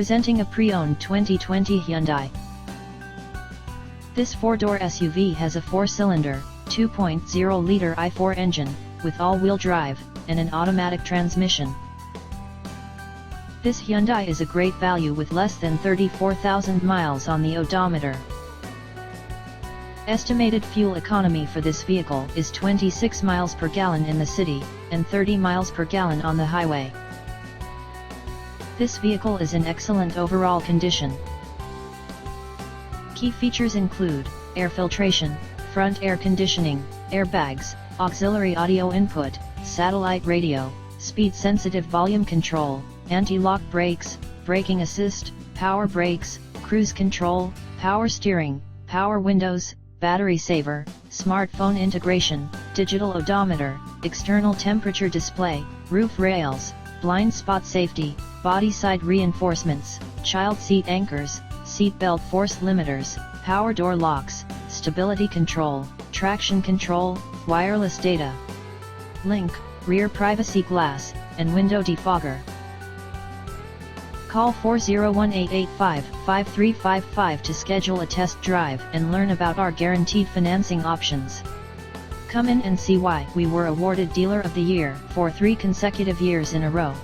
Presenting a pre-owned 2020 Hyundai. This four-door SUV has a four-cylinder, 2.0-liter i4 engine, with all-wheel drive, and an automatic transmission. This Hyundai is a great value with less than 34,000 miles on the odometer. Estimated fuel economy for this vehicle is 26 miles per gallon in the city, and 30 miles per gallon on the highway. This vehicle is in excellent overall condition. Key features include air filtration, front air conditioning, airbags, auxiliary audio input, satellite radio, speed-sensitive volume control, anti-lock brakes, braking assist, power brakes, cruise control, power steering, power windows, battery saver, smartphone integration, digital odometer, external temperature display, roof rails, blind spot safety, body side reinforcements, child seat anchors, seat belt force limiters, power door locks, stability control, traction control, wireless data link, rear privacy glass, and window defogger. Call 401-885-5355 to schedule a test drive and learn about our guaranteed financing options. Come in and see why we were awarded Dealer of the Year for 3 consecutive years in a row.